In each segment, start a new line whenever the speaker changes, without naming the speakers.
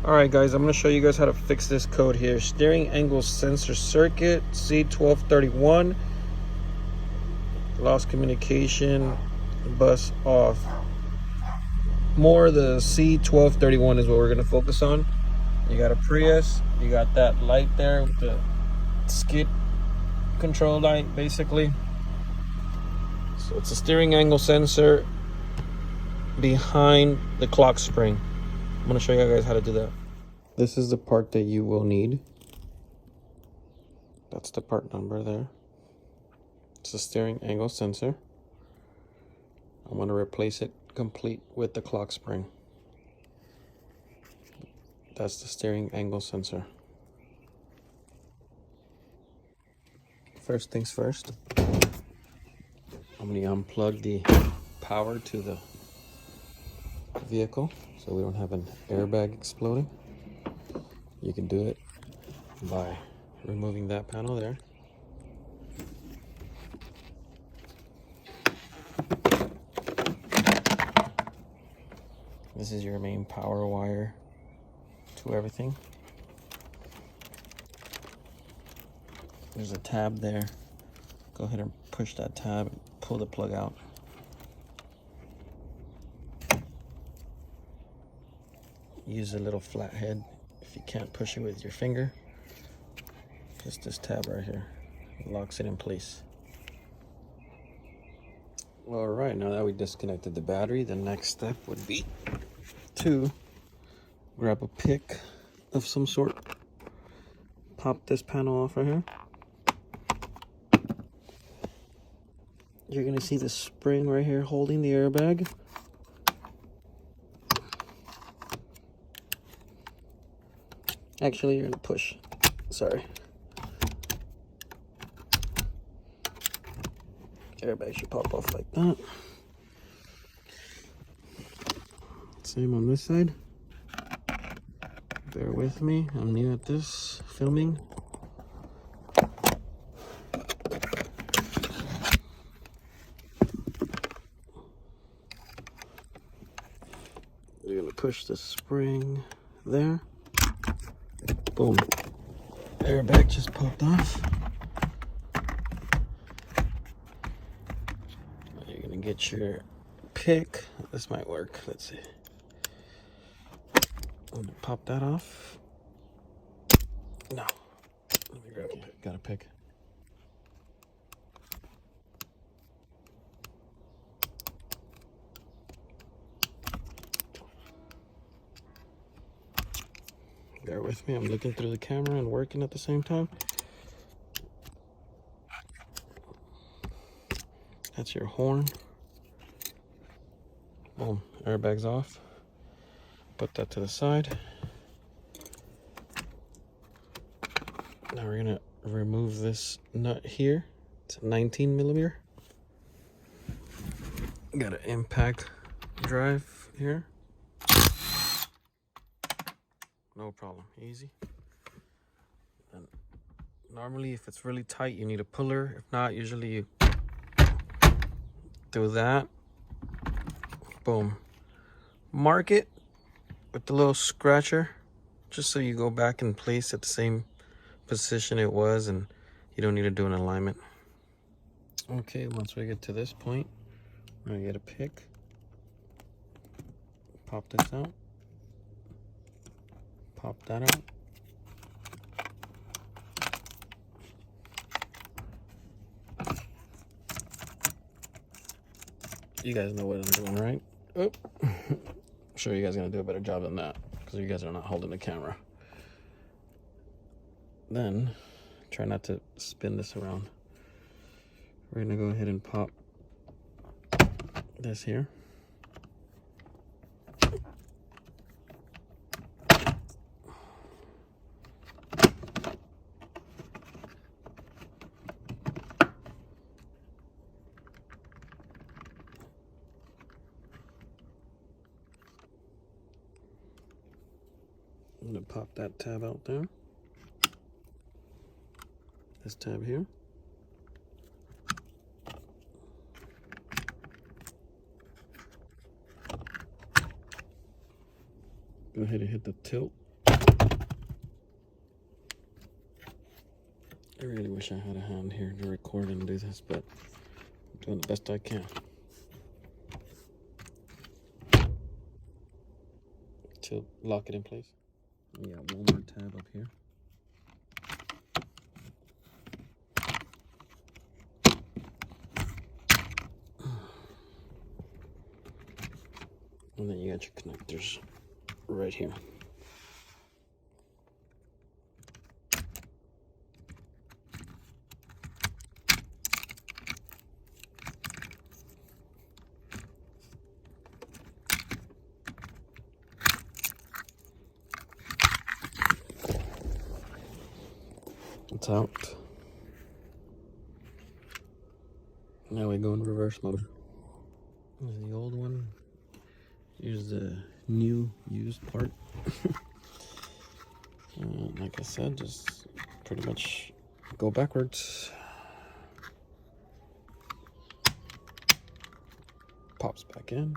Alright guys, I'm going to show you guys how to fix this code here. Steering angle sensor circuit, C1231. Lost communication, bus off. More the C1231 is what we're going to focus on. You got a Prius, you got that light there with the skid control light basically. So it's a steering angle sensor behind the clock spring. I'm going to show you guys how to do that. This is the part that you will need. That's the part number there. It's a steering angle sensor. I'm going to replace it complete with the clock spring. That's the steering angle sensor. First things first, I'm going to unplug the power to the vehicle so we don't have an airbag exploding. You can do it by removing that panel there. This is your main power wire to everything. There's a tab there. Go ahead and push that tab and pull the plug out. Use a little flathead if you can't push it with your finger. Just this tab right here. It locks it in place. All right, now that we disconnected the battery, the next step would be to grab a pick of some sort. Pop this panel off right here. You're gonna see the spring right here holding the airbag. Actually, you're gonna push. Sorry. Airbag should pop off like that. Same on this side. Bear with me, I'm new at this filming. You're gonna push the spring there. Boom. Airbag just popped off. You're gonna get your pick. This might work. Let's see. I'm gonna pop that off. No. Let me grab a pick. Got a pick. Bear with me. I'm looking through the camera and working at the same time. That's your horn. Boom. Airbag's off. Put that to the side. Now we're gonna remove this nut here. It's a 19 millimeter. Got an impact drive here. No problem, easy. And normally if it's really tight, you need a puller. If not, usually you do that. Boom. Mark it with the little scratcher, just so you go back in place at the same position it was and you don't need to do an alignment. Okay, once we get to this point, I'm gonna get a pick. Pop this out. Pop that out. You guys know what I'm doing, right? Oh. I'm sure you guys are gonna do a better job than that because you guys are not holding the camera. Then try not to spin this around. We're gonna go ahead and pop this here. I'm gonna pop that tab out there. This tab here. Go ahead and hit the tilt I really wish I had a hand here to record and do this, but I'm doing the best I can. To lock it in place. We got one more tab up here. And then you got your connectors right here. It's out. Now we go in reverse mode. Here's the old one. Here's the new used part. Like I said, just pretty much go backwards. Pops back in.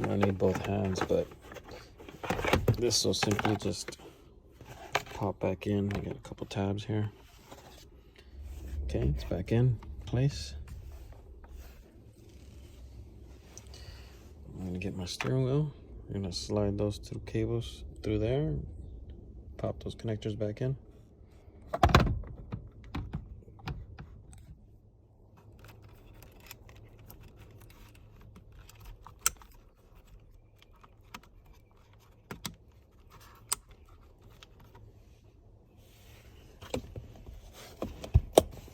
I need both hands, but this will simply just pop back in. I got a couple tabs here. Okay, it's back in place. I'm gonna get my steering wheel. I'm gonna slide those two cables through there, pop those connectors back in.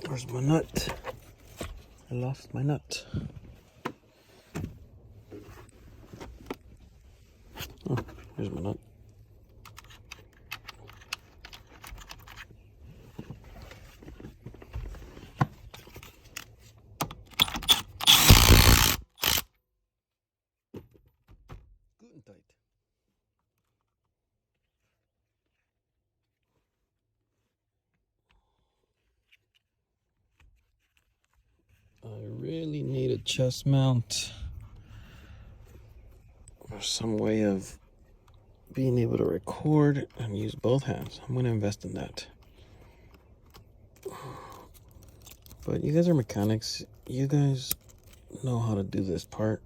Where's my nut? I lost my nut. Oh, here's my nut. Good and tight. I really need a chest mount or some way of being able to record and use both hands. I'm gonna invest in that. But you guys are mechanics. You guys know how to do this part.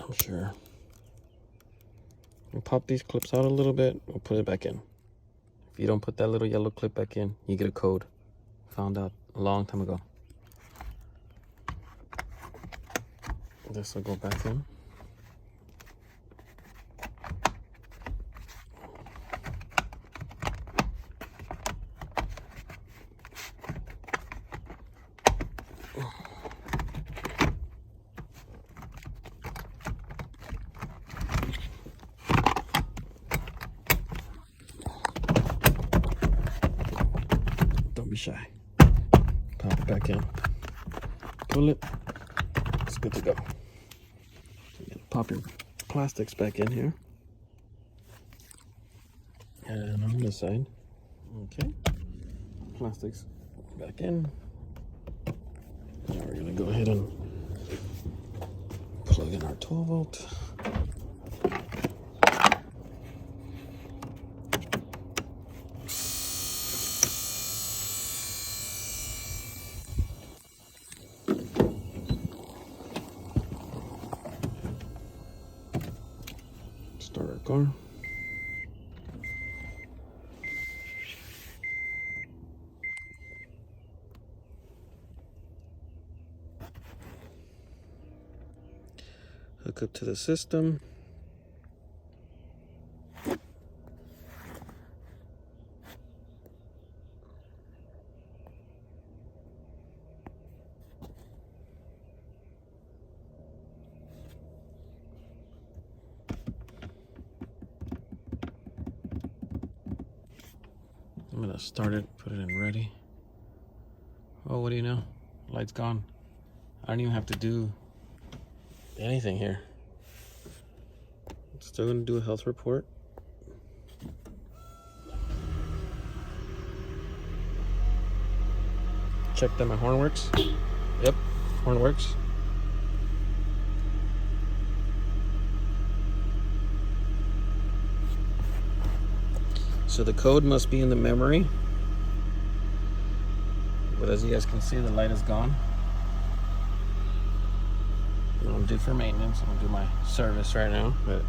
I'm sure. We'll pop these clips out a little bit. We'll put it back in. If you don't put that little yellow clip back in, you get a code. Found out a long time ago. This will go back in. Don't be shy. Pop it back in. Pull it. It's good to go. Pop your plastics back in here. And on this side. Okay. Plastics back in. Now we're gonna go ahead and plug in our 12 volt. Start our car. Hook up to the system. I'm gonna start it, put it in ready. Oh, what do you know? Light's gone. I don't even have to do anything here. Still gonna do a health report. check that my horn works. Yep, horn works. So the code must be in the memory. But as you guys can see, the light is gone. I'm due for maintenance. I'm gonna do my service right now. But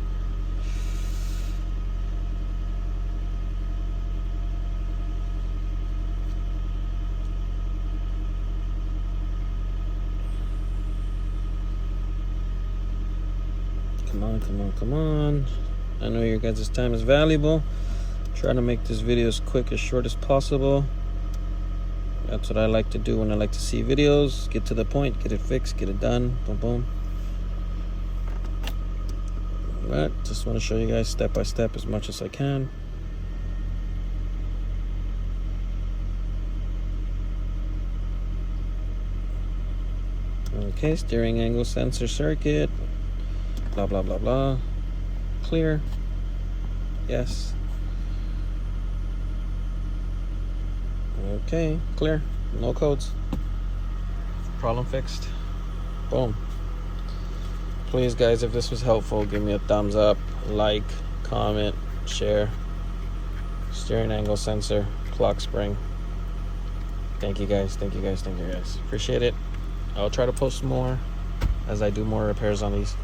come on, come on, come on. I know your guys' time is valuable. Try to make this video as quick, as short as possible. That's what I like to do when I like to see videos. Get to the point, get it fixed, get it done. Boom, boom. Alright, just want to show you guys step by step as much as I can. Okay, steering angle sensor circuit. Blah, blah, blah, blah. Clear. Yes. Okay, clear. No codes. Problem fixed. Boom. Please, guys, if this was helpful, give me a thumbs up, like, comment, share. Steering angle sensor, clock spring. Thank you, guys. Thank you, guys. Thank you, guys. Appreciate it. I'll try to post more as I do more repairs on these.